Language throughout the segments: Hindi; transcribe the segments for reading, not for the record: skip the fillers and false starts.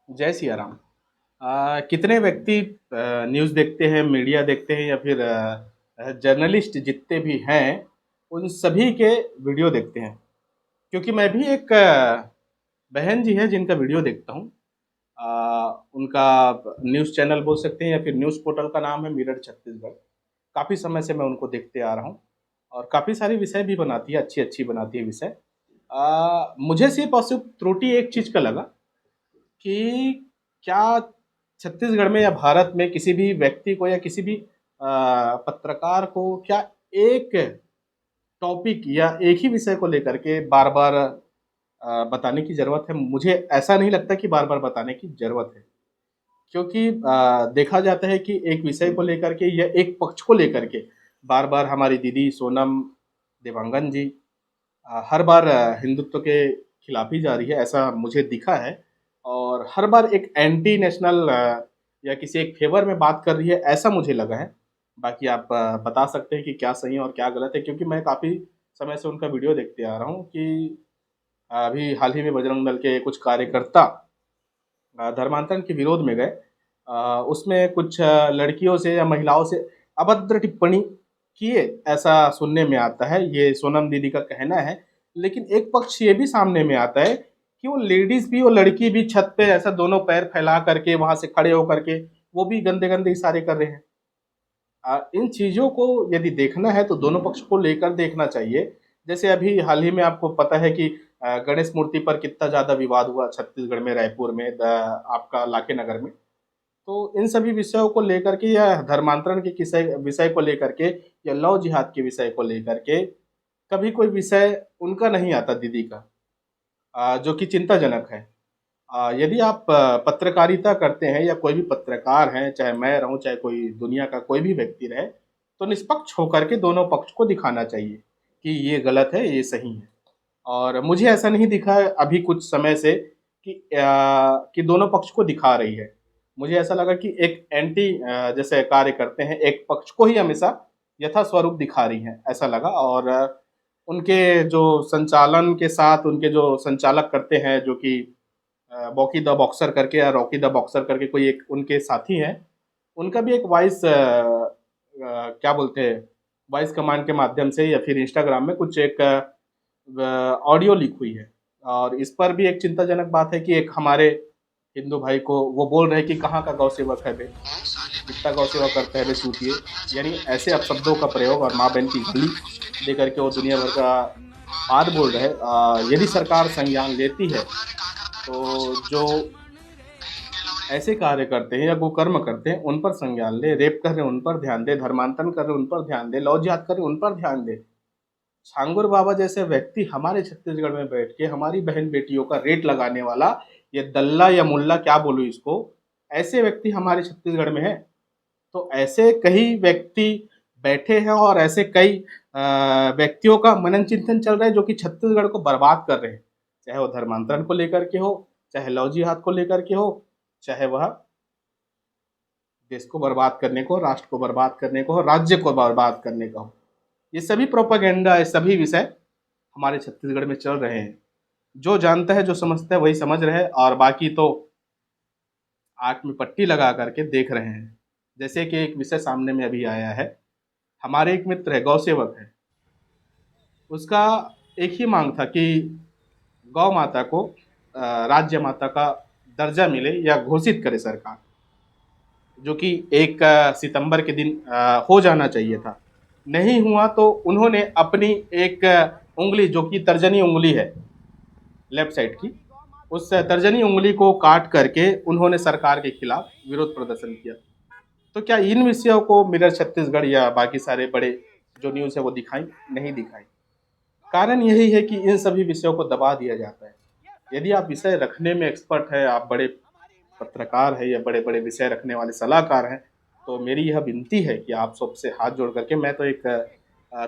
जय सिया राम। कितने व्यक्ति न्यूज़ देखते हैं, मीडिया देखते हैं या फिर जर्नलिस्ट जितने भी हैं, उन सभी के वीडियो देखते हैं। क्योंकि मैं भी एक बहन जी है जिनका वीडियो देखता हूँ। उनका न्यूज़ चैनल बोल सकते हैं या फिर न्यूज़ पोर्टल का नाम है मिरर छत्तीसगढ़। काफ़ी समय से मैं उनको देखते आ रहा हूँ और काफ़ी सारे विषय भी बनाती है, अच्छी-अच्छी बनाती है विषय। मुझे सिर्फ़ और सिर्फ़ त्रुटि एक चीज़ का लगा कि क्या छत्तीसगढ़ में या भारत में किसी भी व्यक्ति को या किसी भी पत्रकार को क्या एक टॉपिक या एक ही विषय को लेकर के बार-बार बताने की ज़रूरत है? मुझे ऐसा नहीं लगता कि बार-बार बताने की ज़रूरत है। क्योंकि देखा जाता है कि एक विषय को लेकर के या एक पक्ष को लेकर के बार-बार हमारी दीदी सोनम देवांगन जी हर बार हिंदुत्व के खिलाफ ही जा रही है, ऐसा मुझे दिखा है। और हर बार एक एंटी नेशनल या किसी एक फ़ेवर में बात कर रही है, ऐसा मुझे लगा है। बाकी आप बता सकते हैं कि क्या सही है और क्या गलत है, क्योंकि मैं काफ़ी समय से उनका वीडियो देखते आ रहा हूँ कि अभी हाल ही में बजरंग दल के कुछ कार्यकर्ता धर्मांतरण के विरोध में गए। उसमें कुछ लड़कियों से या महिलाओं से अभद्र टिप्पणी किए, ऐसा सुनने में आता है। ये सोनम दीदी का कहना है। लेकिन एक पक्ष ये भी सामने में आता है कि वो लेडीज़ भी और लड़की भी छत पे ऐसा दोनों पैर फैला करके वहाँ से खड़े होकर के वो भी गंदे-गंदे इशारे कर रहे हैं। इन चीज़ों को यदि देखना है तो दोनों पक्ष को लेकर देखना चाहिए। जैसे अभी हाल ही में आपको पता है कि गणेश मूर्ति पर कितना ज़्यादा विवाद हुआ छत्तीसगढ़ में, रायपुर में, आपका लाखे नगर में। तो इन सभी विषयों को लेकर के या धर्मांतरण के किसी विषय को लेकर के या लव जिहाद के विषय को लेकर के कभी कोई विषय उनका नहीं आता दीदी का, जो कि चिंताजनक है। यदि आप पत्रकारिता करते हैं या कोई भी पत्रकार हैं, चाहे मैं रहूँ, चाहे कोई दुनिया का कोई भी व्यक्ति रहे, तो निष्पक्ष होकर के दोनों पक्ष को दिखाना चाहिए कि ये गलत है, ये सही है। और मुझे ऐसा नहीं दिखा है अभी कुछ समय से कि दोनों पक्ष को दिखा रही है। मुझे ऐसा लगा कि एक एंटी जैसे कार्य करते हैं, एक पक्ष को ही हमेशा यथा स्वरूप दिखा रही हैं, ऐसा लगा। और उनके जो संचालन के साथ उनके जो संचालक करते हैं, जो कि बॉकी द बॉक्सर करके या रॉकी द बॉक्सर करके कोई एक उनके साथी हैं, उनका भी एक वॉइस क्या बोलते हैं, वॉइस कमांड के माध्यम से या फिर इंस्टाग्राम में कुछ एक ऑडियो लीक हुई है। और इस पर भी एक चिंताजनक बात है कि एक हमारे हिंदू भाई को वो बोल रहे हैं कि कहाँ का गौ सेवक है बे, कितना गौ सेवा करता है बे चूतिए। यानी ऐसे अपशब्दों का प्रयोग और माँ बहन की गाली दे करके वो दुनिया भर का बात बोल रहे हैं। यदि सरकार संज्ञान लेती है तो जो ऐसे कार्य करते हैं या कुकर्म करते हैं उन पर संज्ञान ले, रेप कर रहे हैं उन पर ध्यान दे, धर्मांतरण कर रहे हैं उन पर ध्यान दे, लव जिहाद कर रहे हैं उन पर ध्यान दे। छांगुर बाबा जैसे व्यक्ति हमारे छत्तीसगढ़ में बैठ के हमारी बहन बेटियों का रेट लगाने वाला, ये दल्ला या मुल्ला क्या बोलूँ इसको, ऐसे व्यक्ति हमारे छत्तीसगढ़ में है। तो ऐसे कई व्यक्ति बैठे हैं और ऐसे कई व्यक्तियों का मनन चिंतन चल रहा है जो कि छत्तीसगढ़ को बर्बाद कर रहे हैं। चाहे वो धर्मांतरण को लेकर के हो, चाहे लव जिहाद को लेकर के हो, चाहे वह देश को बर्बाद करने को, राष्ट्र को बर्बाद करने को हो, राज्य को बर्बाद करने का हो। ये सभी प्रोपेगेंडा, ये सभी विषय हमारे छत्तीसगढ़ में चल रहे हैं। जो जानता है, जो समझता है वही समझ रहे हैं और बाकी तो आँख में पट्टी लगा करके देख रहे हैं। जैसे कि एक विषय सामने में अभी आया है, हमारे एक मित्र है, गौ-सेवक है। उसका एक ही माँग था कि गौ माता को राज्य माता का दर्जा मिले या घोषित करे सरकार, जो कि 1 सितंबर के दिन हो जाना चाहिए था। नहीं हुआ तो उन्होंने अपनी एक उँगली, जो कि तर्जनी उँगली है, लेफ्ट साइड की, उस तर्जनी उँगली को काट करके उन्होंने सरकार के खिलाफ विरोध प्रदर्शन किया। तो क्या इन विषयों को मिरर छत्तीसगढ़ या बाकी सारे बड़े जो न्यूज़ है वो दिखाई? नहीं दिखाई। कारण यही है कि इन सभी विषयों को दबा दिया जाता है। यदि आप विषय रखने में एक्सपर्ट हैं, आप बड़े पत्रकार हैं या बड़े-बड़े विषय रखने वाले सलाहकार हैं, तो मेरी यह विनती है कि आप सबसे हाथ जोड़ करके, मैं तो एक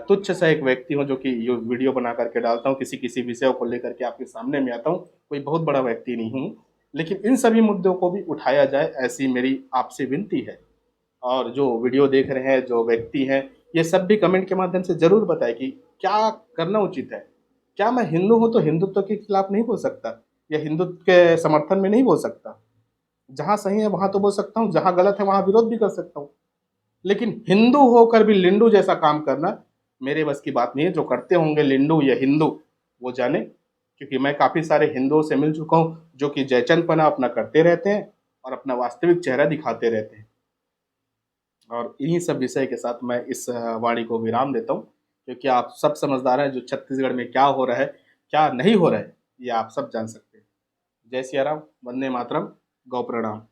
तुच्छ सा एक व्यक्ति हूँ जो कि यो वीडियो बना करके डालता हूँ, किसी-किसी विषयों को लेकर के आपके सामने में आता हूँ, कोई बहुत बड़ा व्यक्ति नहीं हूँ। लेकिन इन सभी मुद्दों को भी उठाया जाए, ऐसी मेरी आपसे विनती है। और जो वीडियो देख रहे हैं, जो व्यक्ति हैं, ये सब भी कमेंट के माध्यम से ज़रूर बताएँ कि क्या करना उचित है? क्या मैं हिंदू हूँ तो हिंदुत्व के खिलाफ नहीं बोल सकता या हिंदुत्व के समर्थन में नहीं बोल सकता? जहाँ सही है वहाँ तो बोल सकता हूँ, जहाँ गलत है वहाँ विरोध भी कर सकता हूँ। लेकिन हिंदू होकर भी लिंडू जैसा काम करना मेरे बस की बात नहीं है। जो करते होंगे लिंडू या हिंदू वो जाने, क्योंकि मैं काफ़ी सारे हिंदुओं से मिल चुका हूँ जो कि जयचंदपना अपना करते रहते हैं और अपना वास्तविक चेहरा दिखाते रहते हैं। और इन्हीं सब विषय के साथ मैं इस वाणी को विराम देता हूँ, क्योंकि आप सब समझदार हैं जो छत्तीसगढ़ में क्या हो रहा है, क्या नहीं हो रहा है, ये आप सब जान सकते हैं। जय सिया राम, वंदे मातरम, गौ प्रणाम।